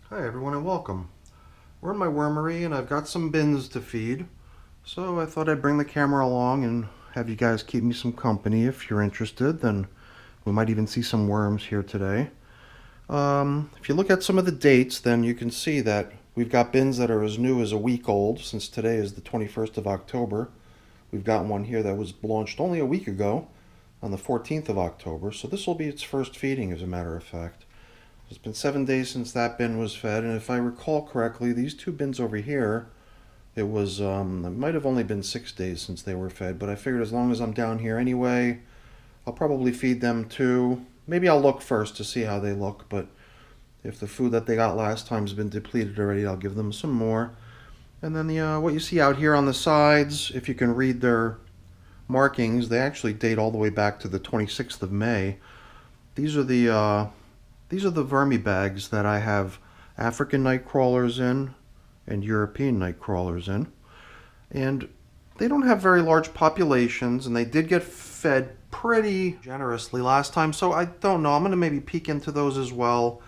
Hi everyone and welcome. We're in my wormery and I've got some bins to feed, so I thought I'd bring the camera along and have you guys keep me some company. If you're interested, then we might even see some worms here today. If you look at some of the dates, then you can see that we've got bins that are as new as a week old, since today is the 21st of October. We've got one here that was launched only a week ago on the 14th of October, so this will be its first feeding as a matter of fact. It's been 7 days since that bin was fed, and if I recall correctly, these two bins over here, it might have only been 6 days since they were fed, but I figured as long as I'm down here anyway, I'll probably feed them too. Maybe I'll look first to see how they look, but if the food that they got last time has been depleted already, I'll give them some more. And then what you see out here on the sides, if you can read their markings, they actually date all the way back to the 26th of May. These are the VermiBags that I have African night crawlers in and European night crawlers in. And they don't have very large populations, and they did get fed pretty generously last time, so I don't know. I'm going to maybe peek into those as well.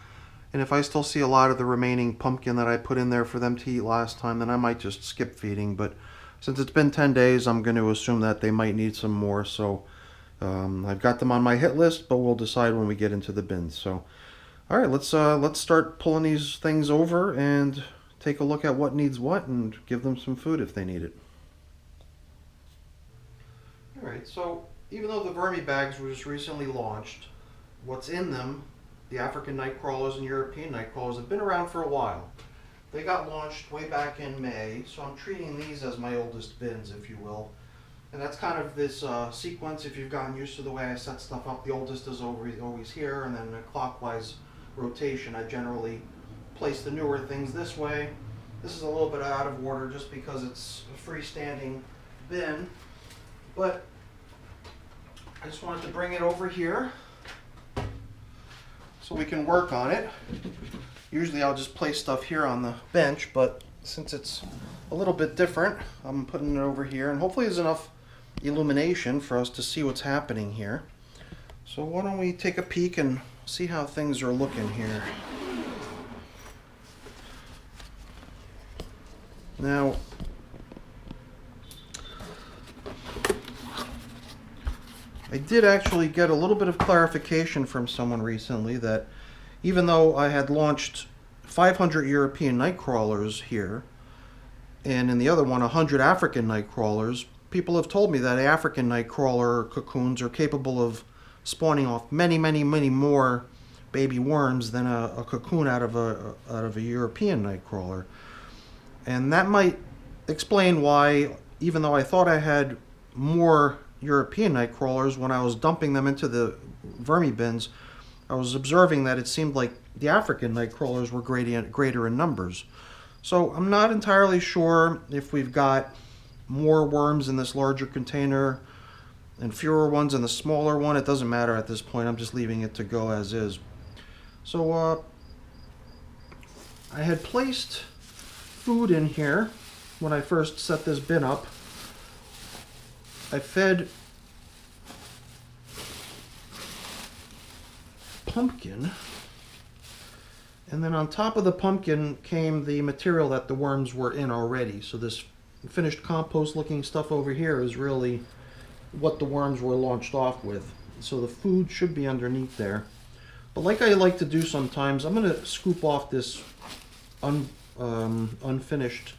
And if I still see a lot of the remaining pumpkin that I put in there for them to eat last time, then I might just skip feeding. But since it's been 10 days, I'm going to assume that they might need some more. So I've got them on my hit list, but we'll decide when we get into the bins. So, all right, let's start pulling these things over and take a look at what needs what and give them some food if they need it. All right, so even though the VermiBags was recently launched, what's in them, the African night crawlers and European night crawlers, have been around for a while. They got launched way back in May, so I'm treating these as my oldest bins, if you will. And that's kind of this sequence. If you've gotten used to the way I set stuff up, the oldest is always here, and then a clockwise rotation. I generally place the newer things this way. This is a little bit out of order just because it's a freestanding bin, but I just wanted to bring it over here so we can work on it. Usually I'll just place stuff here on the bench, but since it's a little bit different, I'm putting it over here, and hopefully there's enough illumination for us to see what's happening here. So why don't we take a peek and see how things are looking here. Now, I did actually get a little bit of clarification from someone recently that even though I had launched 500 European night crawlers here, and in the other one 100 African night crawlers, people have told me that African night crawler cocoons are capable of spawning off many more baby worms than a cocoon out of a European night crawler. And that might explain why, even though I thought I had more European night crawlers, when I was dumping them into the vermi bins, I was observing that it seemed like the African night crawlers were greater in numbers. So I'm not entirely sure if we've got more worms in this larger container and fewer ones in the smaller one. It doesn't matter at this point. I'm just leaving it to go as is. So I had placed food in here when I first set this bin up. I fed pumpkin, and then on top of the pumpkin came the material that the worms were in already. So this finished compost looking stuff over here is really what the worms were launched off with. So the food should be underneath there. But like I like to do sometimes, I'm going to scoop off this unfinished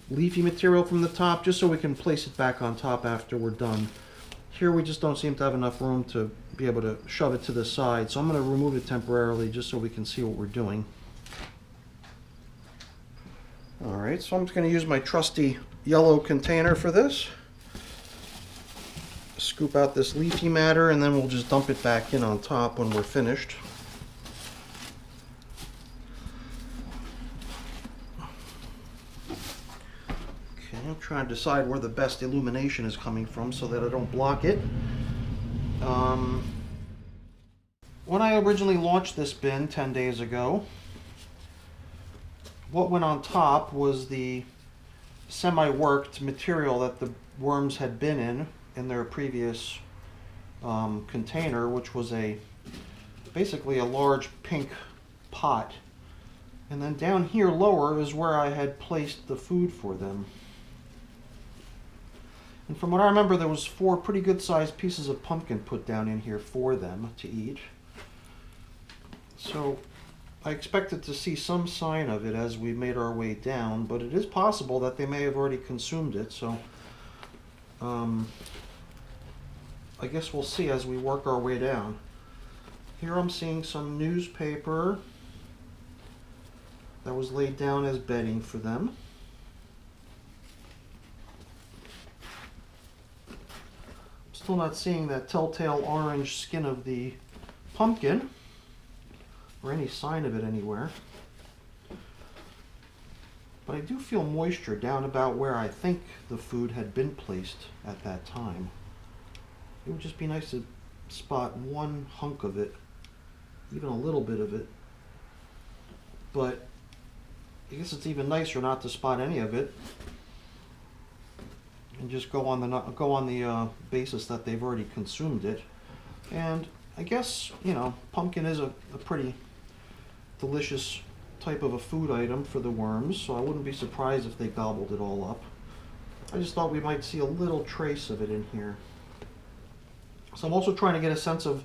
leafy material from the top just so we can place it back on top after we're done. Here we just don't seem to have enough room to be able to shove it to the side, so I'm going to remove it temporarily just so we can see what we're doing. Alright, so I'm just going to use my trusty yellow container for this. Scoop out this leafy matter, and then we'll just dump it back in on top when we're finished. Okay, I'm trying to decide where the best illumination is coming from so that I don't block it. When I originally launched this bin 10 days ago, what went on top was the semi-worked material that the worms had been in their previous container, which was basically a large pink pot And then down here lower is where I had placed the food for them. And from what I remember, there was 4 pretty good sized pieces of pumpkin put down in here for them to eat. So I expected to see some sign of it as we made our way down, but it is possible that they may have already consumed it. So I guess we'll see as we work our way down. Here I'm seeing some newspaper that was laid down as bedding for them. Still not seeing that telltale orange skin of the pumpkin or any sign of it anywhere. But I do feel moisture down about where I think the food had been placed at that time. It would just be nice to spot one hunk of it, even a little bit of it. But I guess it's even nicer not to spot any of it and just go on the basis that they've already consumed it. And I guess, you know, pumpkin is a pretty delicious type of a food item for the worms, so I wouldn't be surprised if they gobbled it all up. I just thought we might see a little trace of it in here. So I'm also trying to get a sense of,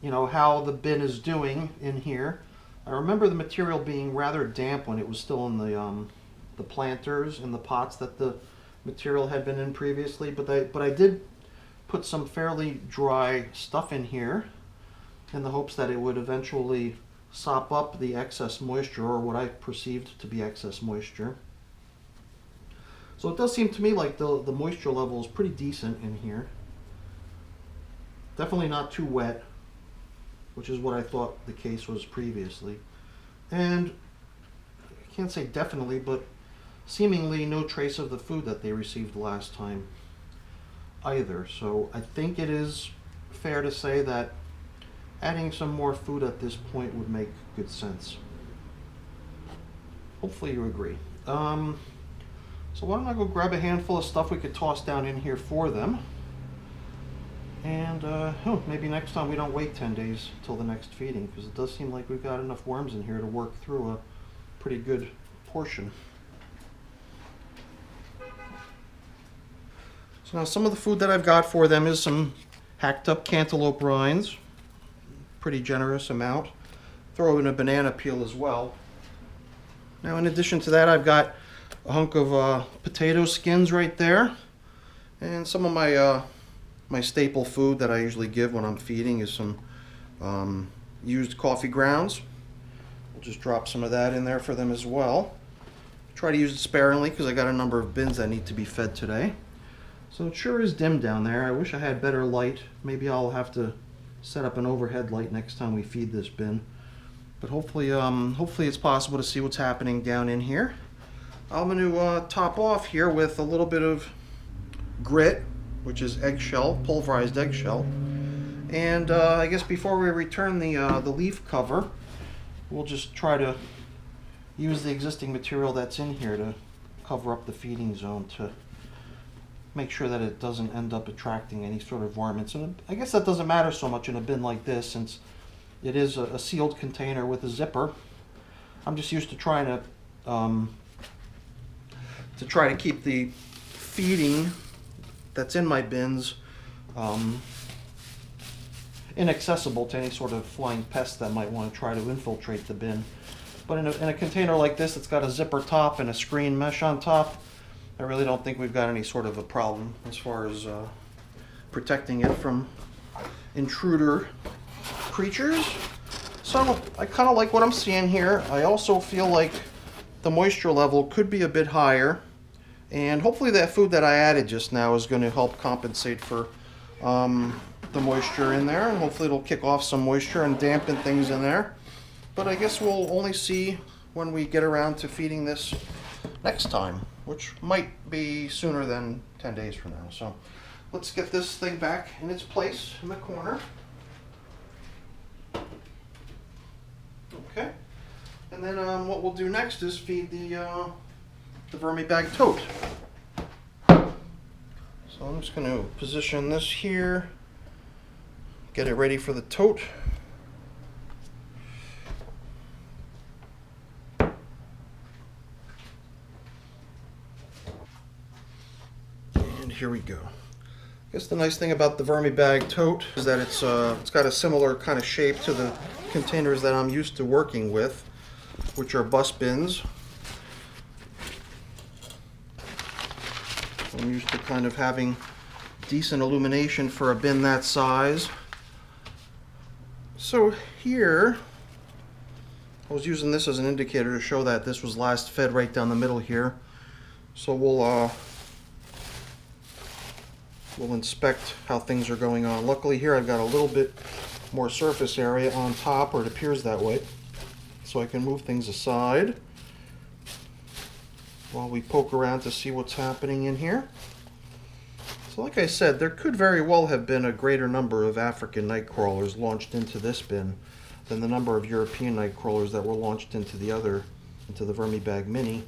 you know, how the bin is doing in here. I remember the material being rather damp when it was still in the planters, in the pots that the material had been in previously, but I did put some fairly dry stuff in here in the hopes that it would eventually sop up the excess moisture, or what I perceived to be excess moisture. So it does seem to me like the moisture level is pretty decent in here. Definitely not too wet, which is what I thought the case was previously. And I can't say definitely, but seemingly no trace of the food that they received last time either. So I think it is fair to say that adding some more food at this point would make good sense. Hopefully you agree. So why don't I go grab a handful of stuff we could toss down in here for them. And maybe next time we don't wait 10 days till the next feeding, because it does seem like we've got enough worms in here to work through a pretty good portion. So now some of the food that I've got for them is some hacked up cantaloupe rinds. Pretty generous amount. Throw in a banana peel as well. Now in addition to that, I've got a hunk of potato skins right there. And some of my staple food that I usually give when I'm feeding is some used coffee grounds. We'll just drop some of that in there for them as well. Try to use it sparingly because I got a number of bins that need to be fed today. So it sure is dim down there. I wish I had better light. Maybe I'll have to set up an overhead light next time we feed this bin. But hopefully it's possible to see what's happening down in here. I'm going to top off here with a little bit of grit, which is eggshell, pulverized eggshell. And I guess before we return the leaf cover, we'll just try to use the existing material that's in here to cover up the feeding zone to make sure that it doesn't end up attracting any sort of varmints. And I guess that doesn't matter so much in a bin like this, since it is a sealed container with a zipper. I'm just used to trying to keep the feeding that's in my bins inaccessible to any sort of flying pests that might want to try to infiltrate the bin. But in a container like this, it's got a zipper top and a screen mesh on top. I really don't think we've got any sort of a problem as far as protecting it from intruder creatures. So I kind of like what I'm seeing here. I also feel like the moisture level could be a bit higher, and hopefully that food that I added just now is going to help compensate for the moisture in there, and hopefully it'll kick off some moisture and dampen things in there. But I guess we'll only see when we get around to feeding this next time, which might be sooner than 10 days from now. So let's get this thing back in its place in the corner. Okay, and then what we'll do next is feed the VermiBag tote. So I'm just going to position this here, get it ready for the tote. here we go. I guess the nice thing about the VermiBag tote is that it's got a similar kind of shape to the containers that I'm used to working with, which are bus bins. I'm used to kind of having decent illumination for a bin that size. So here, I was using this as an indicator to show that this was last fed right down the middle here. So we'll inspect how things are going on. Luckily here I've got a little bit more surface area on top, or it appears that way, so I can move things aside while we poke around to see what's happening in here. So like I said, there could very well have been a greater number of African night crawlers launched into this bin than the number of European night crawlers that were launched into the VermiBag Mini,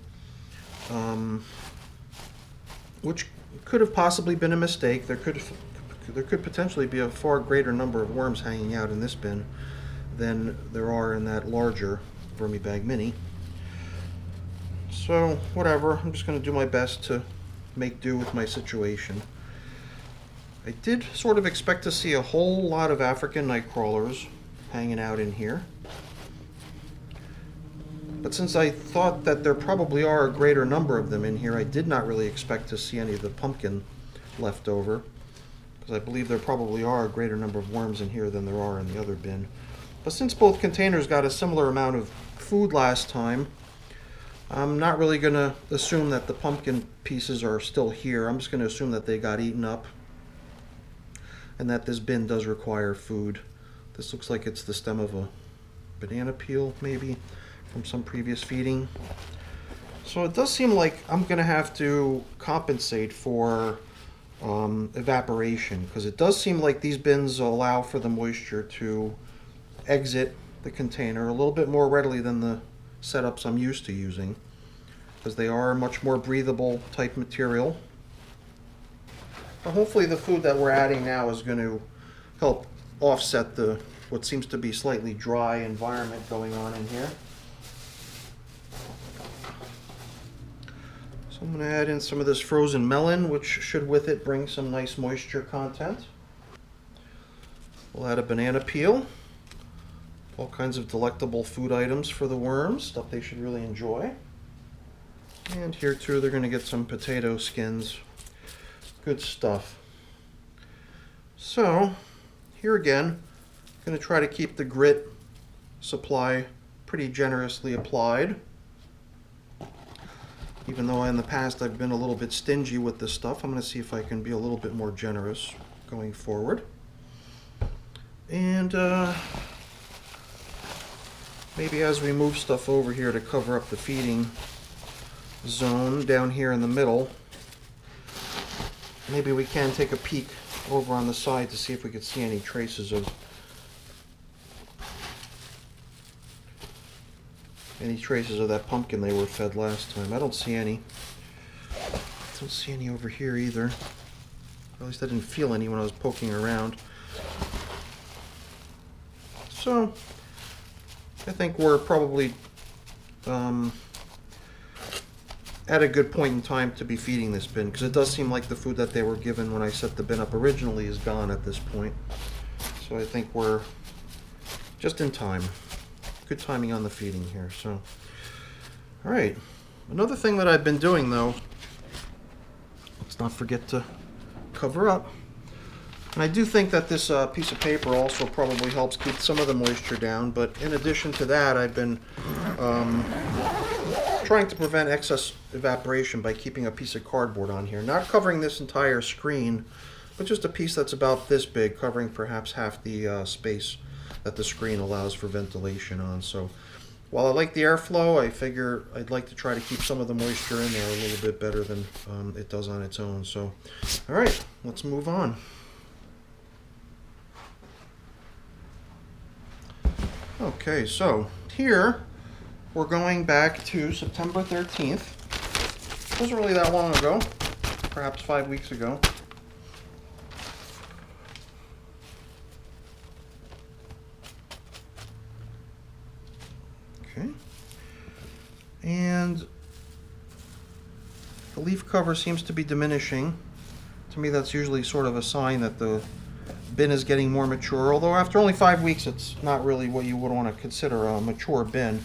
which could have possibly been a mistake. There could potentially be a far greater number of worms hanging out in this bin than there are in that larger VermiBag Mini. So whatever, I'm just going to do my best to make do with my situation. I did sort of expect to see a whole lot of African night crawlers hanging out in here, but since I thought that there probably are a greater number of them in here, I did not really expect to see any of the pumpkin left over, because I believe there probably are a greater number of worms in here than there are in the other bin. But since both containers got a similar amount of food last time, I'm not really going to assume that the pumpkin pieces are still here. I'm just going to assume that they got eaten up and that this bin does require food. This looks like it's the stem of a banana peel, maybe, from some previous feeding. So it does seem like I'm going to have to compensate for evaporation, because it does seem like these bins allow for the moisture to exit the container a little bit more readily than the setups I'm used to using, because they are much more breathable type material. But hopefully the food that we're adding now is going to help offset what seems to be slightly dry environment going on in here. So I'm going to add in some of this frozen melon, which should with it bring some nice moisture content. We'll add a banana peel. All kinds of delectable food items for the worms, stuff they should really enjoy. And here too, they're going to get some potato skins. Good stuff. So here again, I'm going to try to keep the grit supply pretty generously applied. Even though in the past I've been a little bit stingy with this stuff, I'm going to see if I can be a little bit more generous going forward. And maybe as we move stuff over here to cover up the feeding zone down here in the middle, maybe we can take a peek over on the side to see if we could see any traces of that pumpkin they were fed last time. I don't see any. Don't see any over here either. Or at least I didn't feel any when I was poking around. So I think we're probably at a good point in time to be feeding this bin, because it does seem like the food that they were given when I set the bin up originally is gone at this point. So I think we're just in time. Good timing on the feeding here. So, all right. Another thing that I've been doing, though, let's not forget to cover up. And I do think that this piece of paper also probably helps keep some of the moisture down, but in addition to that, I've been trying to prevent excess evaporation by keeping a piece of cardboard on here. Not covering this entire screen, but just a piece that's about this big, covering perhaps half the space that the screen allows for ventilation on. So while I like the airflow, I figure I'd like to try to keep some of the moisture in there a little bit better than it does on its own. So, all right, let's move on. Okay, so here we're going back to September 13th. It wasn't really that long ago, perhaps 5 weeks ago. Okay. And the leaf cover seems to be diminishing To me, that's usually sort of a sign that the bin is getting more mature, although after only 5 weeks, it's not really what you would want to consider a mature bin.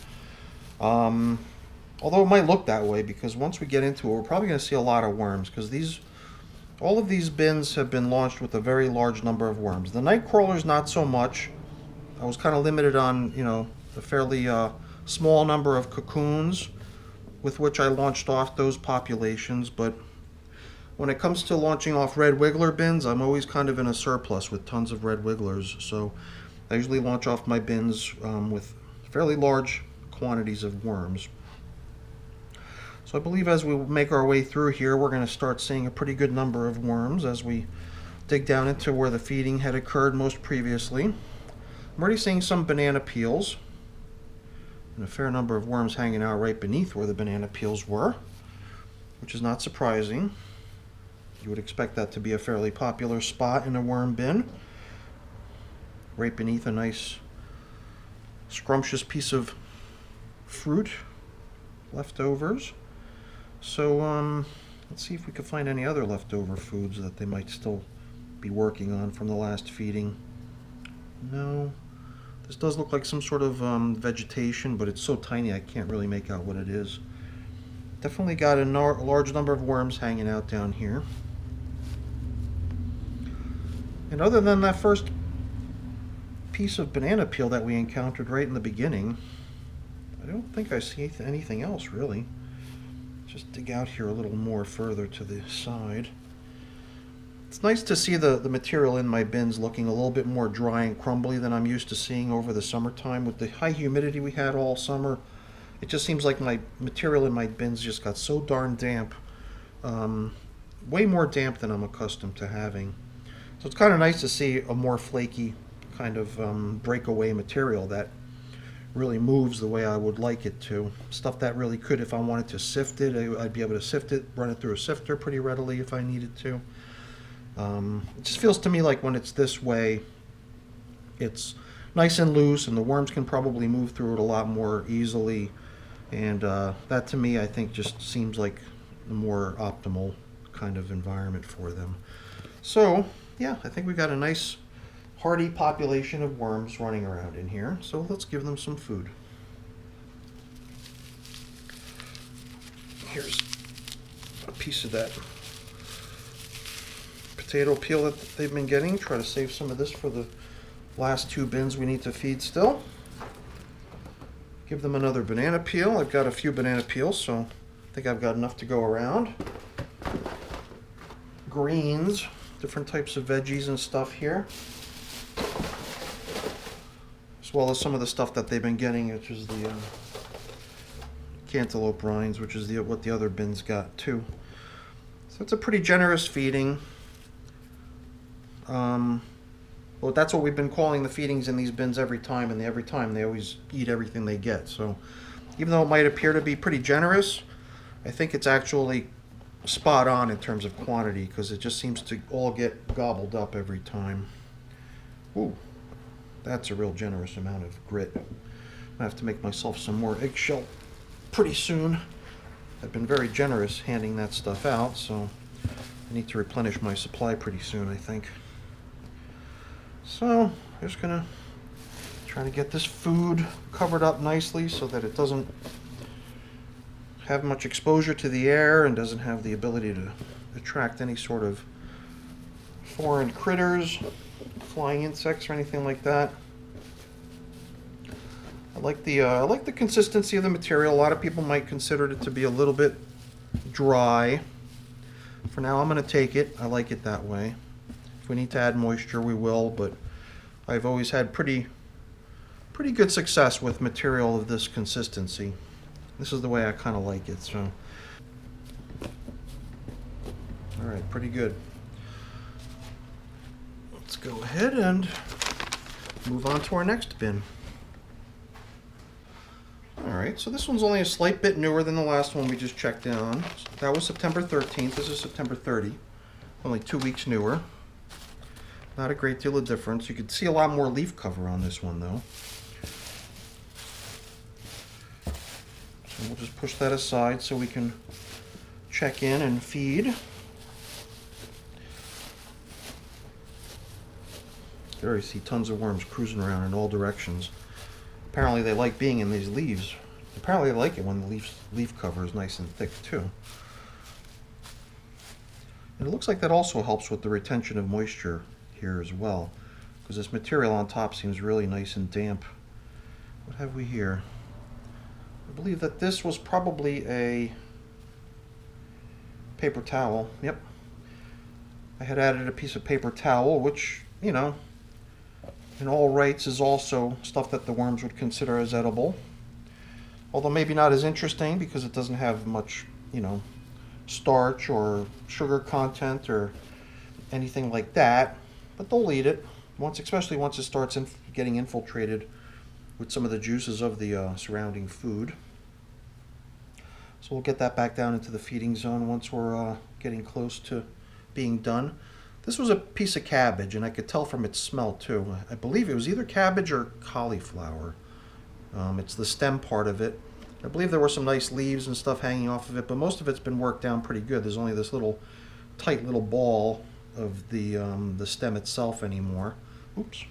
Although it might look that way, because once we get into it, we're probably going to see a lot of worms, because all of these bins have been launched with a very large number of worms. The night crawlers, not so much. I was kind of limited on, the fairly small number of cocoons with which I launched off those populations, but when it comes to launching off red wiggler bins, I'm always kind of in a surplus with tons of red wigglers, so I usually launch off my bins with fairly large quantities of worms. So I believe as we make our way through here, we're going to start seeing a pretty good number of worms as we dig down into where the feeding had occurred most previously. I'm already seeing some banana peels, and a fair number of worms hanging out right beneath where the banana peels were, which is not surprising. You would expect that to be a fairly popular spot in a worm bin, right beneath a nice scrumptious piece of fruit, leftovers. So let's see if we can find any other leftover foods that they might still be working on from the last feeding. No, this does look like some sort of vegetation, but it's so tiny I can't really make out what it is. Definitely got a large number of worms hanging out down here. And other than that first piece of banana peel that we encountered right in the beginning, I don't think I see anything else really. Just dig out here a little more further to the side. It's nice to see the material in my bins looking a little bit more dry and crumbly than I'm used to seeing over the summertime. With the high humidity we had all summer, it just seems like my material in my bins just got so darn damp. Way more damp than I'm accustomed to having. So it's kind of nice to see a more flaky kind of breakaway material that really moves the way I would like it to. Stuff that really could, if I wanted to sift it, I'd be able to sift it, run it through a sifter pretty readily if I needed to. It just feels to me like when it's this way, it's nice and loose, and the worms can probably move through it a lot more easily. And that to me, I think, just seems like a more optimal kind of environment for them. So yeah, I think we've got a nice hardy population of worms running around in here, so let's give them some food. Here's a piece of that potato peel that they've been getting. Try to save some of this for the last 2 bins we need to feed still. Give them another banana peel. I've got a few banana peels, so I think I've got enough to go around. Greens, different types of veggies and stuff here, as well as some of the stuff that they've been getting, which is the cantaloupe rinds, which is what the other bins got too. So it's a pretty generous feeding. Well, that's what we've been calling the feedings in these bins every time, and every time they always eat everything they get. So even though it might appear to be pretty generous, I think it's actually spot on in terms of quantity, because it just seems to all get gobbled up every time. Ooh, that's a real generous amount of grit. I have to make myself some more eggshell pretty soon. I've been very generous handing that stuff out, so I need to replenish my supply pretty soon, I think. So I'm just gonna try to get this food covered up nicely so that it doesn't have much exposure to the air and doesn't have the ability to attract any sort of foreign critters, flying insects or anything like that. I like the consistency of the material. A lot of people might consider it to be a little bit dry. For now, I'm going to take it. I like it that way. If we need to add moisture, we will, but I've always had pretty good success with material of this consistency. This is the way I kind of like it, so. All right, pretty good. Let's go ahead and move on to our next bin. All right, so this one's only a slight bit newer than the last one we just checked in on. That was September 13th. This is September 30. Only 2 weeks newer. Not a great deal of difference. You could see a lot more leaf cover on this one, though. So we'll just push that aside so we can check in and feed. could already see tons of worms cruising around in all directions. Apparently they like being in these leaves. Apparently they like it when the leaf cover is nice and thick too. And it looks like that also helps with the retention of moisture here as well, because this material on top seems really nice and damp. What have we here? I believe that this was probably a paper towel. Yep. I had added a piece of paper towel, which, you know, in all rights is also stuff that the worms would consider as edible. Although maybe not as interesting because it doesn't have much, you know, starch or sugar content or anything like that. But they'll eat it, especially once it starts getting infiltrated with some of the juices of the surrounding food. So we'll get that back down into the feeding zone once we're getting close to being done. This was a piece of cabbage, and I could tell from its smell too. I believe it was either cabbage or cauliflower. It's the stem part of it. I believe there were some nice leaves and stuff hanging off of it, but most of it's been worked down pretty good. There's only this little tight little ball of the stem itself anymore. Oops.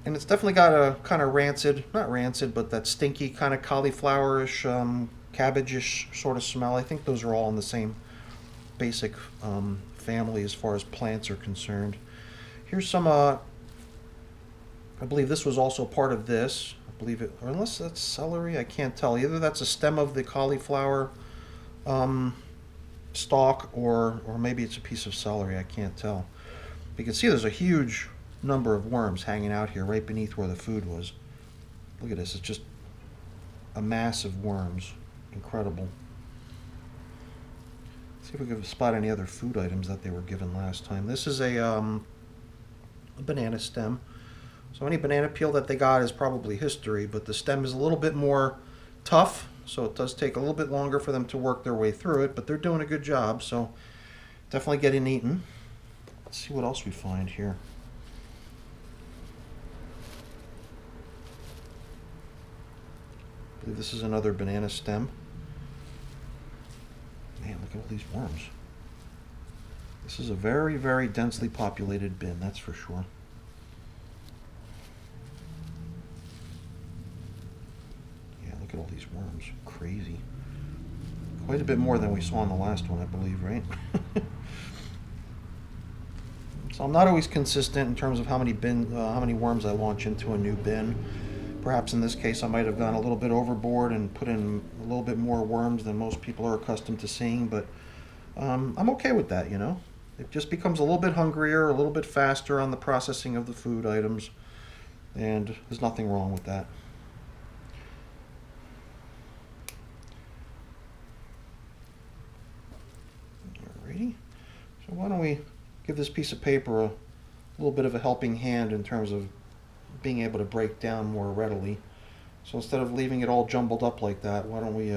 And it's definitely got a kind of rancid, not rancid, but that stinky kind of cauliflower-ish, cabbage-ish sort of smell. I think those are all in the same basic family as far as plants are concerned. Here's some, I believe this was also part of this. I believe it, or unless that's celery, I can't tell. Either that's a stem of the cauliflower stalk, or maybe it's a piece of celery. I can't tell. You can see there's a huge number of worms hanging out here right beneath where the food was. Look at this, it's just a mass of worms. Incredible. Let's see if we can spot any other food items that they were given last time. This is a banana stem. So any banana peel that they got is probably history, but the stem is a little bit more tough, so it does take a little bit longer for them to work their way through it, but they're doing a good job, so definitely getting eaten. Let's see what else we find here. I believe this is another banana stem. Man, look at all these worms. This is a very, very densely populated bin, that's for sure. Yeah, look at all these worms. Crazy. Quite a bit more than we saw in the last one, I believe, right? So I'm not always consistent in terms of how many worms I launch into a new bin. Perhaps in this case I might have gone a little bit overboard and put in a little bit more worms than most people are accustomed to seeing, but I'm okay with that, you know. It just becomes a little bit hungrier, a little bit faster on the processing of the food items, and there's nothing wrong with that. Alrighty, so why don't we give this piece of paper a little bit of a helping hand in terms of being able to break down more readily. So instead of leaving it all jumbled up like that, why don't we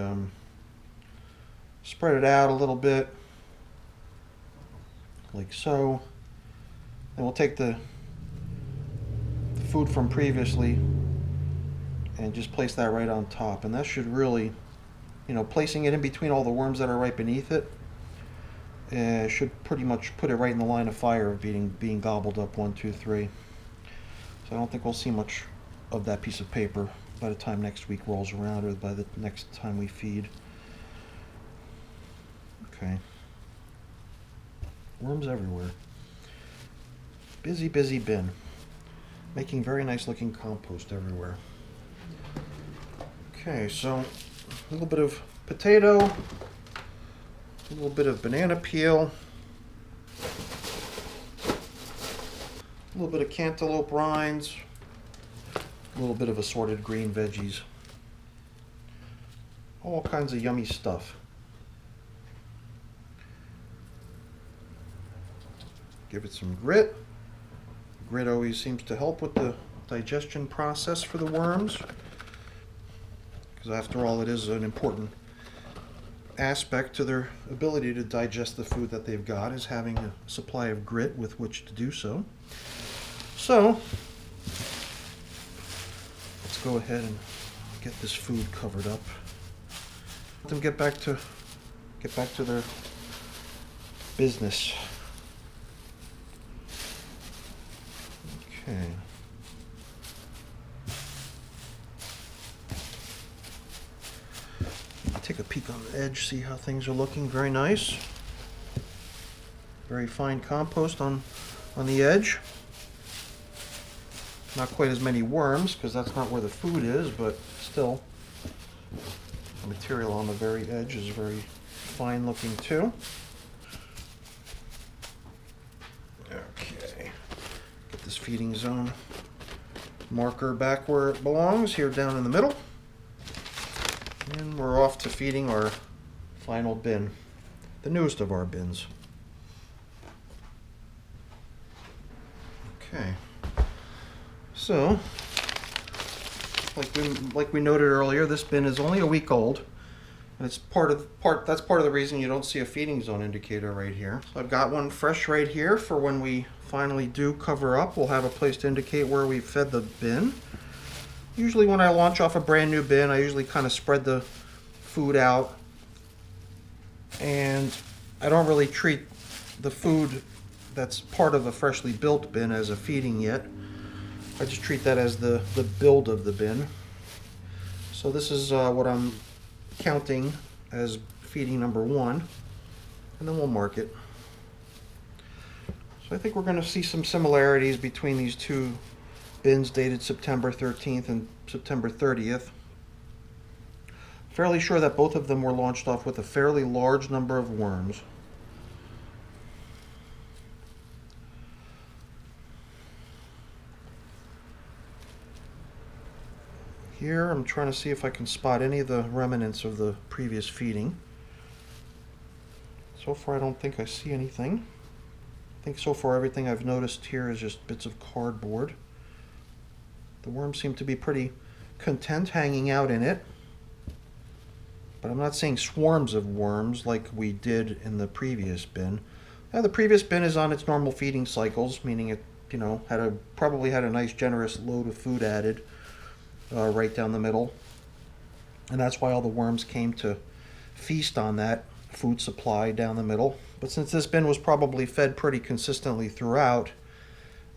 spread it out a little bit, like so. Then we'll take the food from previously and just place that right on top, and that should really, you know, placing it in between all the worms that are right beneath it, should pretty much put it right in the line of fire of being gobbled up 1, 2, 3. So I don't think we'll see much of that piece of paper by the time next week rolls around, or by the next time we feed. Okay. Worms everywhere. Busy, busy bin. Making very nice looking compost everywhere. Okay, so a little bit of potato, a little bit of banana peel, a little bit of cantaloupe rinds, a little bit of assorted green veggies. All kinds of yummy stuff. Give it some grit. Grit always seems to help with the digestion process for the worms, because after all, it is an important aspect to their ability to digest the food that they've got, is having a supply of grit with which to do so. So let's go ahead and get this food covered up. Let them get back to their business. Okay. Take a peek on the edge, see how things are looking. Very nice. Very fine compost on the edge. Not quite as many worms because that's not where the food is, but still the material on the very edge is very fine looking too. Okay, get this feeding zone marker back where it belongs, here down in the middle. And we're off to feeding our final bin, the newest of our bins. Okay, so like we noted earlier, this bin is only a week old, and it's that's part of the reason you don't see a feeding zone indicator right here. So I've got one fresh right here for when we finally do cover up. We'll have a place to indicate where we fed the bin. Usually when I launch off a brand new bin, I usually kind of spread the food out, and I don't really treat the food that's part of a freshly built bin as a feeding yet. I just treat that as the build of the bin. So this is what I'm counting as feeding number 1, and then we'll mark it. So I think we're going to see some similarities between these two bins dated September 13th and September 30th. Fairly sure that both of them were launched off with a fairly large number of worms. Here I'm trying to see if I can spot any of the remnants of the previous feeding. So far I don't think I see anything. I think so far everything I've noticed here is just bits of cardboard. The worms seem to be pretty content hanging out in it, but I'm not seeing swarms of worms like we did in the previous bin. Now the previous bin is on its normal feeding cycles, meaning it, you know, probably had a nice generous load of food added right down the middle, and that's why all the worms came to feast on that food supply down the middle. But since this bin was probably fed pretty consistently throughout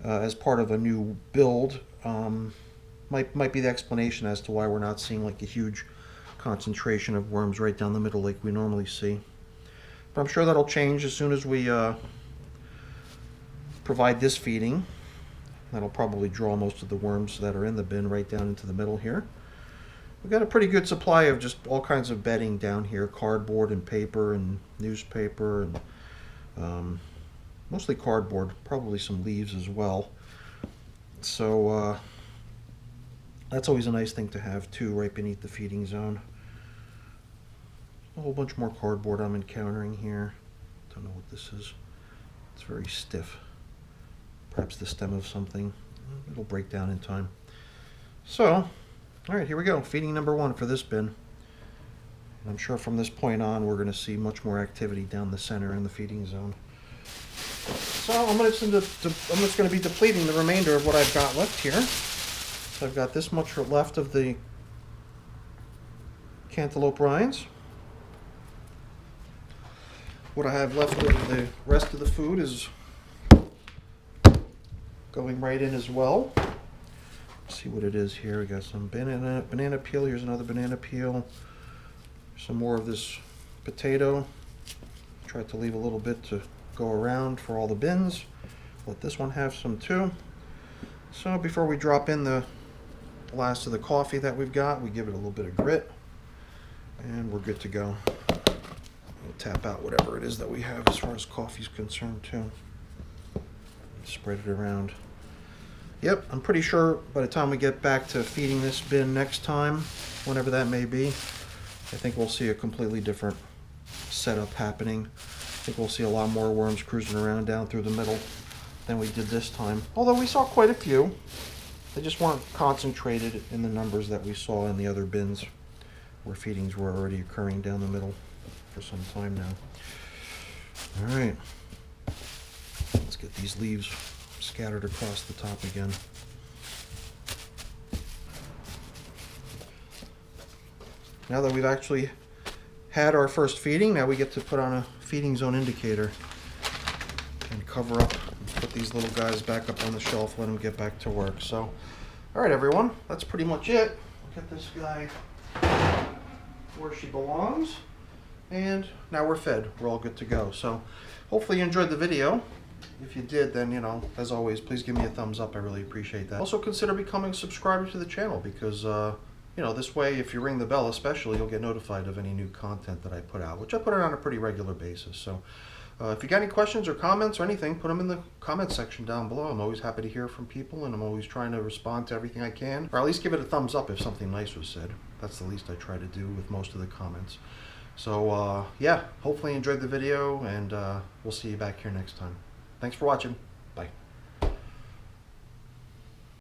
as part of a new build, might be the explanation as to why we're not seeing like a huge concentration of worms right down the middle like we normally see. But I'm sure that'll change as soon as we provide this feeding. That'll probably draw most of the worms that are in the bin right down into the middle here. We've got a pretty good supply of just all kinds of bedding down here, cardboard and paper and newspaper, and mostly cardboard, probably some leaves as well. So that's always a nice thing to have too, right beneath the feeding zone. A whole bunch more cardboard I'm encountering here. Don't know what this is. It's very stiff. Perhaps the stem of something. It'll break down in time. So, all right, here we go. Feeding number 1 for this bin. And I'm sure from this point on we're going to see much more activity down the center in the feeding zone. So I'm just going to be depleting the remainder of what I've got left here. So I've got this much left of the cantaloupe rinds. What I have left of the rest of the food is going right in as well. Let's see what it is here. We got some banana peel. Here's another banana peel. Some more of this potato. Tried to leave a little bit to go around for all the bins. Let this one have some too. So before we drop in the last of the coffee that we've got, we give it a little bit of grit, and we're good to go. We'll tap out whatever it is that we have as far as coffee's concerned too. Spread it around. Yep, I'm pretty sure by the time we get back to feeding this bin next time, whenever that may be, I think we'll see a completely different setup happening. I think we'll see a lot more worms cruising around down through the middle than we did this time. Although we saw quite a few. They just weren't concentrated in the numbers that we saw in the other bins where feedings were already occurring down the middle for some time now. All right. Let's get these leaves scattered across the top again. Now that we've actually had our first feeding, now we get to put on a feeding zone indicator and cover up put these little guys back up on the shelf, let them get back to work. So, all right, everyone, that's pretty much it. Get this guy where she belongs. And now we're fed. We're all good to go. So hopefully you enjoyed the video. If you did, then, you know, as always, please give me a thumbs up. I really appreciate that. Also consider becoming a subscriber to the channel because, you know, this way, if you ring the bell especially, you'll get notified of any new content that I put out, which I put out on a pretty regular basis. So if you got any questions or comments or anything, put them in the comment section down below. I'm always happy to hear from people, and I'm always trying to respond to everything I can, or at least give it a thumbs up if something nice was said. That's the least I try to do with most of the comments. So yeah, hopefully you enjoyed the video, and we'll see you back here next time. Thanks for watching.